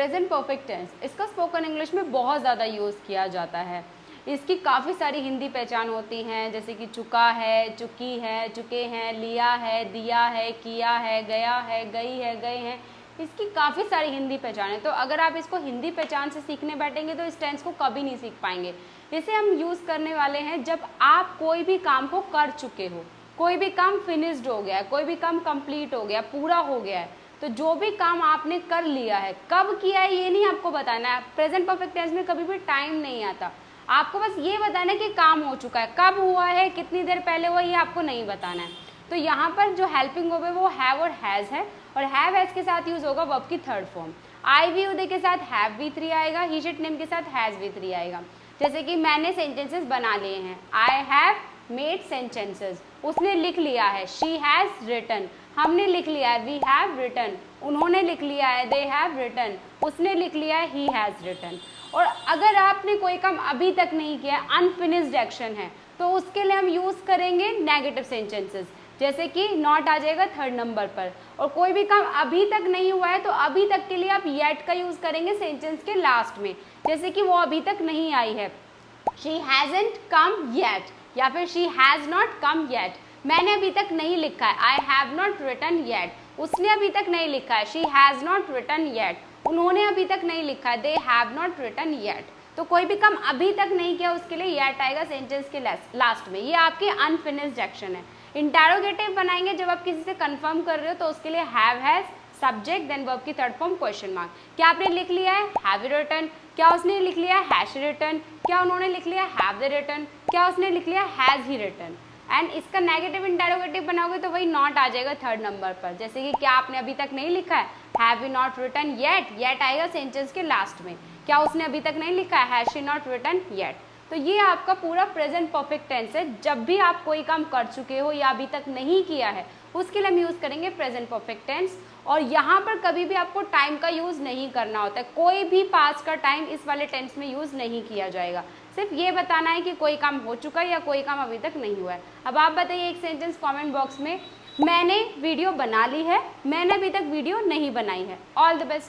Present perfect tense, इसका spoken English में बहुत ज़्यादा यूज़ किया जाता है। इसकी काफ़ी सारी हिंदी पहचान होती हैं, जैसे कि चुका है, चुकी है, चुके हैं, लिया है, दिया है, किया है, गया है, गई है, गए हैं। इसकी काफ़ी सारी हिंदी पहचान है। तो अगर आप इसको हिंदी पहचान से सीखने बैठेंगे तो इस टेंस को कभी नहीं सीख पाएंगे। इसे हम यूज़ करने वाले हैं जब आप कोई भी काम को कर चुके हो, कोई भी काम फिनिश्ड हो गया है, कोई भी काम कंप्लीट हो गया, पूरा हो गया है। तो जो भी काम आपने कर लिया है, कब किया है ये नहीं आपको बताना है। प्रेजेंट परफेक्ट टेंस में कभी भी टाइम नहीं आता, आपको बस ये बताना है कि काम हो चुका है, कब हुआ है, कितनी देर पहले हुआ, ये आपको नहीं बताना है। तो यहाँ पर जो हेल्पिंग वर्ब है वो हैव और हैज़ है, और हैव हैज़ के साथ यूज होगा वर्ब की थर्ड फॉर्म। आई वी उदय के साथ हैव वी थ्री आएगा, ही शिट नेम के साथ हैज़ वी थ्री आएगा। जैसे कि मैंने सेंटेंसेस बना लिए हैं, आई हैव मेड सेंटेंसेस, उसने लिख लिया है, शी हैज़ रिटन, हमने लिख लिया है, वी हैव रिटन, उन्होंने लिख लिया है, दे हैव रिटन, उसने लिख लिया है, ही हैज़ रिटन। और अगर आपने कोई काम अभी तक नहीं किया, अनफिनिश्ड एक्शन है, तो उसके लिए हम यूज़ करेंगे नेगेटिव सेंटेंसेस, जैसे कि नॉट आ जाएगा थर्ड नंबर पर। और कोई भी काम अभी तक नहीं हुआ है तो अभी तक के लिए आप येट का यूज़ करेंगे सेंटेंस के लास्ट में, जैसे कि वो अभी तक नहीं आई है, शी हैज़न्ट कम येट, या फिर she has not come yet, मैंने अभी तक नहीं लिखा है, I have not written yet, उसने अभी तक नहीं लिखा है, she has not written yet, उन्होंने अभी तक नहीं लिखा है, they have not written yet. तो कोई भी काम अभी तक नहीं किया उसके लिए येट आएगा सेंटेंस के लास्ट में, ये आपके अनफिनिश्ड एक्शन है। इंटरोगेटिव बनाएंगे जब आप किसी से कंफर्म कर रहे हो तो उसके लिए have has subject then verb की थर्ड फॉर्म क्वेश्चन मार्क। क्या आपने लिख लिया है, हैव यू रिटन, क्या उसने लिख लिया है, हैश रिटन, क्या उन्होंने लिख लिया हैव द रिटन, क्या उसने लिख लिया हैज़ ही रिटन। एंड इसका नेगेटिव इंटरोगेटिव बनाओगे तो वही नॉट आ जाएगा थर्ड नंबर पर, जैसे कि क्या आपने अभी तक नहीं लिखा है, have you not written yet, yet आएगा सेंटेंस के लास्ट में, क्या उसने अभी तक नहीं लिखा है, has she not written yet. तो ये आपका पूरा प्रेजेंट परफेक्ट टेंस है। जब भी आप कोई काम कर चुके हो या अभी तक नहीं किया है उसके लिए हम यूज़ करेंगे प्रेजेंट परफेक्ट टेंस। और यहाँ पर कभी भी आपको टाइम का यूज़ नहीं करना होता है, कोई भी पास्ट का टाइम इस वाले टेंस में यूज़ नहीं किया जाएगा, सिर्फ ये बताना है कि कोई काम हो चुका है या कोई काम अभी तक नहीं हुआ है। अब आप बताइए एक सेंटेंस कमेंट बॉक्स में, मैंने वीडियो बना ली है, मैंने अभी तक वीडियो नहीं बनाई है। All the best.